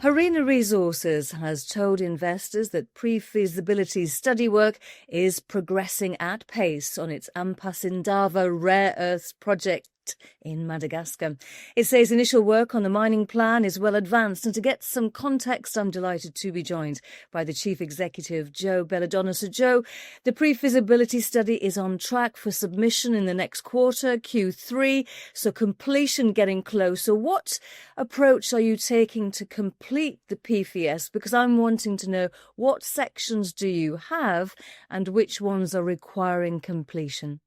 Harena Resources has told investors that pre-feasibility study work is progressing at pace on its Ampasindava Rare Earths Project in Madagascar. It says initial work on the mining plan is well advanced, and to get some context, I'm delighted to be joined by the Chief Executive, Joe Belladonna. So, Joe, the pre-feasibility study is on track for submission in the next quarter, Q3, so completion getting closer. What approach are you taking to complete the PFS? Because I'm wanting to know what sections do you have and which ones are requiring completion.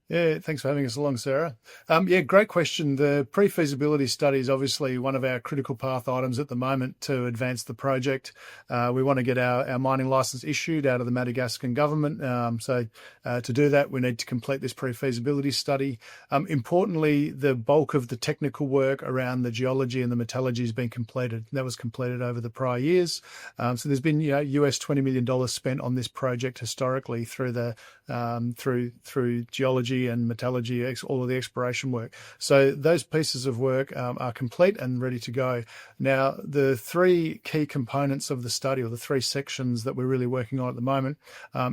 Yeah, thanks for having us along, Sarah. Great question. The pre-feasibility study is obviously one of our critical path items at the moment to advance the project. We want to get our mining license issued out of the Madagascan government. So to do that, we need to complete this pre-feasibility study. Importantly, the bulk of the technical work around the geology and the metallurgy has been completed. That was completed over the prior years. So there's been US $20 million spent on this project historically through the through geology and metallurgy, all of the exploration work. So those pieces of work are complete and ready to go. Now, the three key components of the study, or the three sections that we're really working on at the moment,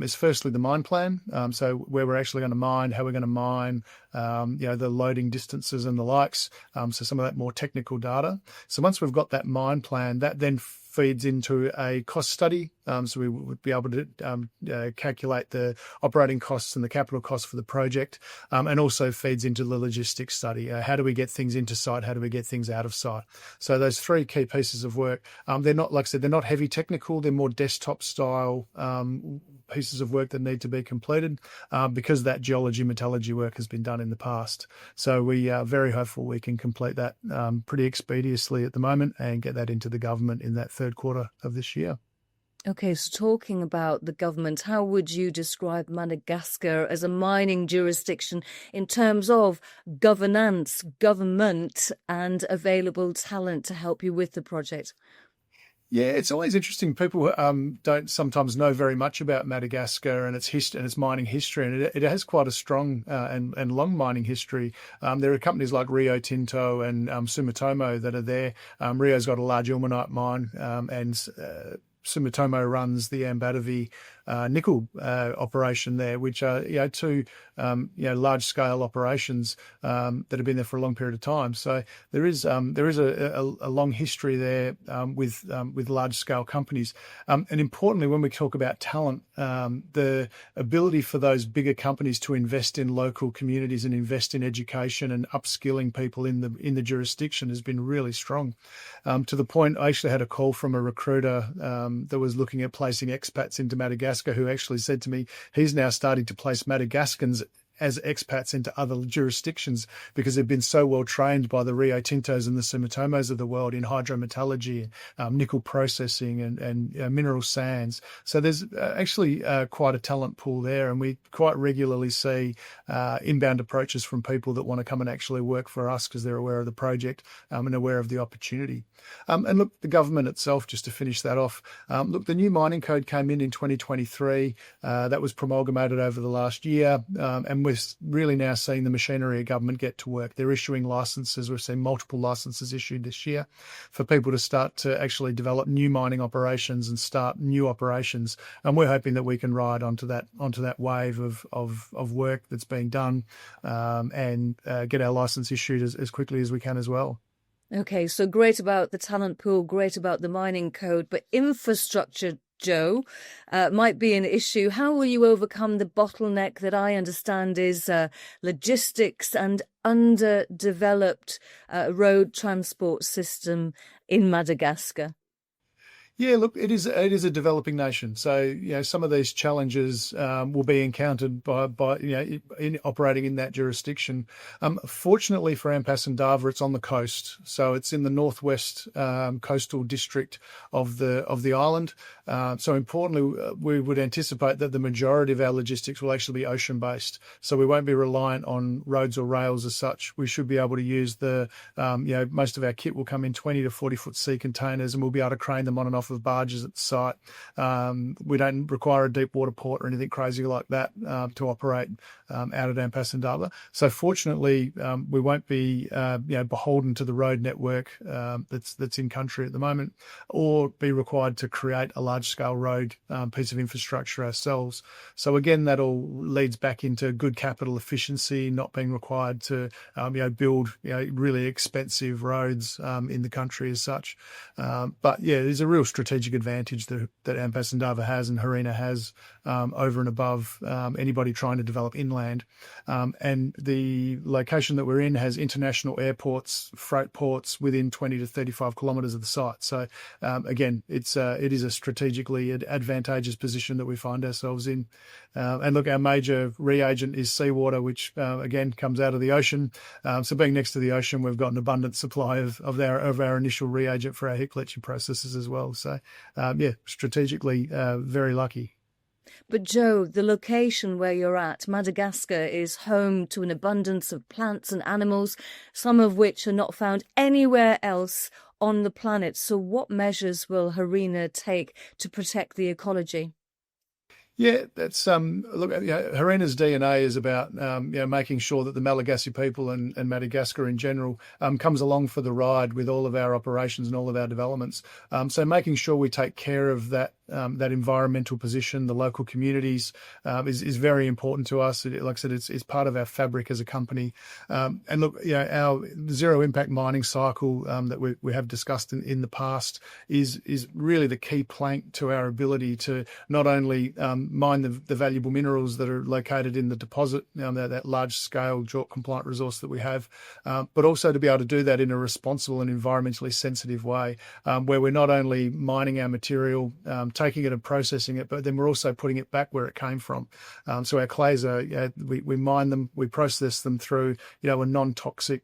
is firstly the mine plan. So where we're actually going to mine, how we're going to mine, the loading distances and the likes. So some of that more technical data. So once we've got that mine plan, that then feeds into a cost study. So we would be able to calculate the operating costs and the capital costs for the project, and also feeds into the logistics study. How do we get things into site? How do we get things out of site? So those three key pieces of work, they're not, like I said, they're not heavy technical. They're more desktop style pieces of work that need to be completed because that geology metallurgy work has been done in the past. So we are very hopeful we can complete that pretty expeditiously at the moment and get that into the government in that third quarter of this year. Okay, so talking about the government, how would you describe Madagascar as a mining jurisdiction in terms of governance, government, and available talent to help you with the project? Yeah, it's always interesting. People don't sometimes know very much about Madagascar and its history and its mining history, and it has quite a strong and long mining history. There are companies like Rio Tinto and Sumitomo that are there. Rio's got a large ilmenite mine, and Sumitomo runs the Ampasindava nickel operation there, which are two large scale operations that have been there for a long period of time. So there is a long history there with large scale companies, and importantly, when we talk about talent, the ability for those bigger companies to invest in local communities and invest in education and upskilling people in the jurisdiction has been really strong, to the point I actually had a call from a recruiter that was looking at placing expats into Madagascar, who actually said to me he's now starting to place Madagascans as expats into other jurisdictions because they've been so well trained by the Rio Tintos and the Sumitomos of the world in hydrometallurgy, nickel processing and mineral sands. So there's actually quite a talent pool there, and we quite regularly see inbound approaches from people that want to come and actually work for us because they're aware of the project and aware of the opportunity. And look, the government itself, just to finish that off, the new mining code came in 2023. That was promulgated over the last year, and we're really now seeing the machinery of government get to work. They're issuing licenses. We've seen multiple licenses issued this year for people to start to actually develop new mining operations and start new operations. And we're hoping that we can ride onto that wave of work that's being done and get our license issued as quickly as we can as well. Okay, so great about the talent pool, great about the mining code, but infrastructure, Joe, might be an issue. How will you overcome the bottleneck that I understand is logistics and underdeveloped road transport system in Madagascar? Yeah, look, it is a developing nation, so some of these challenges will be encountered by in operating in that jurisdiction. Fortunately for Ampasindava, it's on the coast, so it's in the northwest coastal district of the island. So importantly, we would anticipate that the majority of our logistics will actually be ocean based, so we won't be reliant on roads or rails as such. We should be able to use most of our kit will come in 20 to 40 foot sea containers, and we'll be able to crane them on and off of barges at the site. We don't require a deep water port or anything crazy like that to operate. out at Ampasindava. So fortunately, we won't be beholden to the road network that's in country at the moment, or be required to create a large-scale road piece of infrastructure ourselves. So again, that all leads back into good capital efficiency, not being required to build really expensive roads in the country as such. But yeah, there's a real strategic advantage that Ampasindava has and Harena has over and above anybody trying to develop inland. And the location that we're in has international airports, freight ports within 20 to 35 kilometres of the site. So again, it is a strategically advantageous position that we find ourselves in. And look, our major reagent is seawater, which again comes out of the ocean. So being next to the ocean, we've got an abundant supply of our initial reagent for our heap leaching processes as well. So strategically very lucky. But Joe, the location where you're at, Madagascar, is home to an abundance of plants and animals, some of which are not found anywhere else on the planet. So what measures will Harena take to protect the ecology? Yeah, that's look. Harena's DNA is about making sure that the Malagasy people and Madagascar in general comes along for the ride with all of our operations and all of our developments. So making sure we take care of that environmental position, the local communities, is very important to us. Like I said, it's part of our fabric as a company. And look, our zero impact mining cycle that we have discussed in the past is really the key plank to our ability to not only mine the valuable minerals that are located in the deposit, that large scale JORC compliant resource that we have, but also to be able to do that in a responsible and environmentally sensitive way, where we're not only mining our material, taking it and processing it, but then we're also putting it back where it came from. So our clays we mine them, we process them through a non-toxic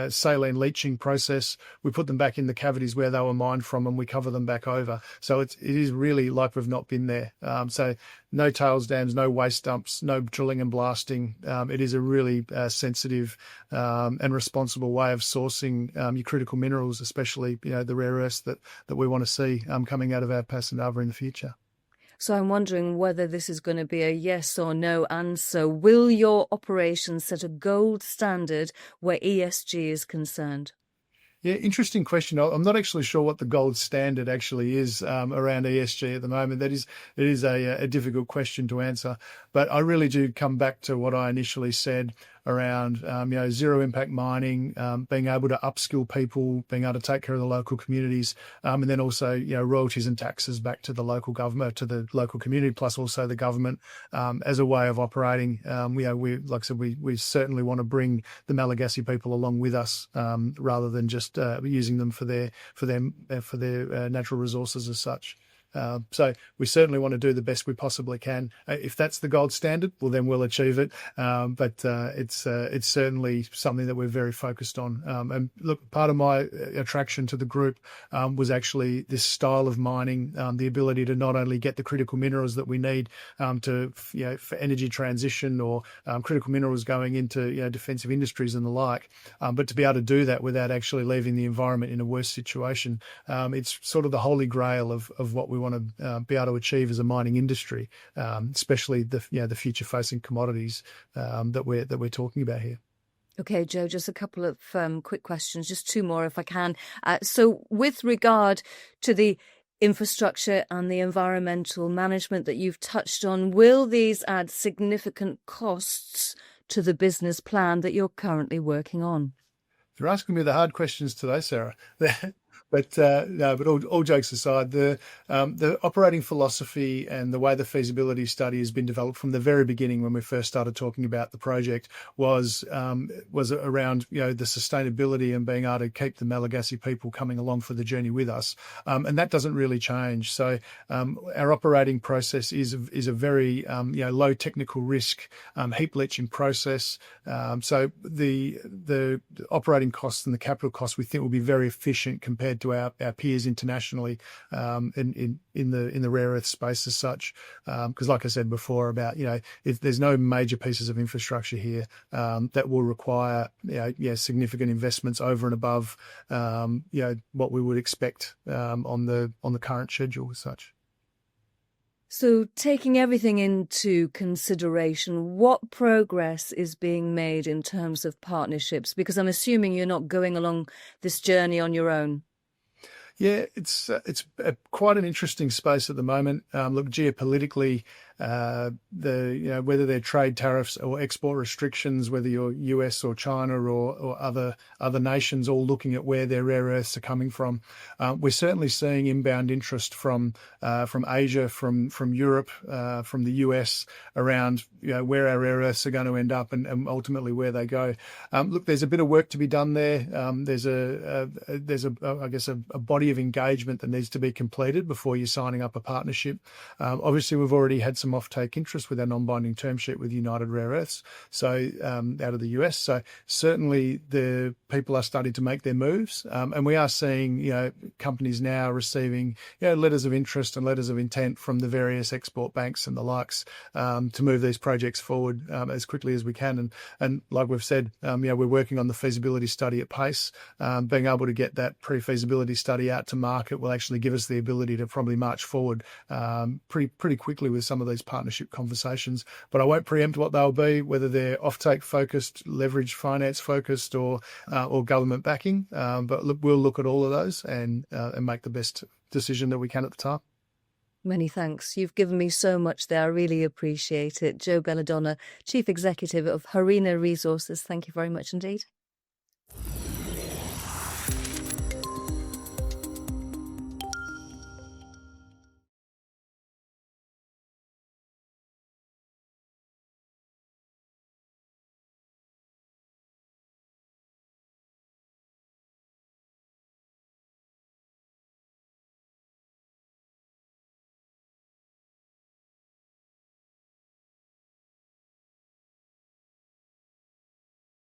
saline leaching process. We put them back in the cavities where they were mined from, and we cover them back over. So it is really like we've not been there. So no tails dams, no waste dumps, no drilling and blasting. It is a really sensitive and responsible way of sourcing your critical minerals, especially the rare earths that we want to see coming out of Ampasindava in the future. So I'm wondering whether this is going to be a yes or no answer. Will your operation set a gold standard where ESG is concerned? Yeah, interesting question. I'm not actually sure what the gold standard actually is around ESG at the moment. It is a difficult question to answer, but I really do come back to what I initially said around zero impact mining, being able to upskill people, being able to take care of the local communities, and then also royalties and taxes back to the local government, to the local community, plus also the government as a way of operating. We like I said, we certainly want to bring the Malagasy people along with us rather than just using them for their natural resources as such. So we certainly want to do the best we possibly can. If that's the gold standard, well, then we'll achieve it. But it's certainly something that we're very focused on. And look, part of my attraction to the group was actually this style of mining, the ability to not only get the critical minerals that we need for energy transition or critical minerals going into defensive industries and the like, but to be able to do that without actually leaving the environment in a worse situation. It's sort of the holy grail of what we want to be able to achieve as a mining industry, especially the future-facing commodities that we're talking about here. Okay, Joe, just a couple of quick questions, just two more if I can. So with regard to the infrastructure and the environmental management that you've touched on, will these add significant costs to the business plan that you're currently working on? You're asking me the hard questions today, Sarah. But all jokes aside, the operating philosophy and the way the feasibility study has been developed from the very beginning when we first started talking about the project was around the sustainability and being able to keep the Malagasy people coming along for the journey with us, and that doesn't really change. So our operating process is a very low technical risk heap leaching process. So the operating costs and the capital costs we think will be very efficient compared to our peers internationally in the rare earth space as such, because like I said before about if there's no major pieces of infrastructure here that will require significant investments over and above what we would expect on the current schedule as such. So, taking everything into consideration, what progress is being made in terms of partnerships? Because I'm assuming you're not going along this journey on your own. Yeah, it's quite an interesting space at the moment. Look, geopolitically, whether they're trade tariffs or export restrictions, whether you're US or China or other nations, all looking at where their rare earths are coming from, we're certainly seeing inbound interest from Asia, from Europe, from the US around where our rare earths are going to end up and ultimately where they go. Look, there's a bit of work to be done there. There's I guess a body of engagement that needs to be completed before you're signing up a partnership. Obviously, we've already had some offtake interest with our non-binding term sheet with United Rare Earths, so out of the US. So certainly the people are starting to make their moves, and we are seeing companies now receiving letters of interest and letters of intent from the various export banks and the likes to move these projects forward as quickly as we can. And like we've said, we're working on the feasibility study at pace. Being able to get that pre-feasibility study out to market will actually give us the ability to probably march forward pretty quickly with some of these partnership conversations. But I won't preempt what they'll be, whether they're offtake focused, leverage finance focused, or government backing. But look, we'll look at all of those and make the best decision that we can at the time. Many thanks. You've given me so much there. I really appreciate it. Joe Belladonna, Chief Executive of Harena Resources. Thank you very much indeed.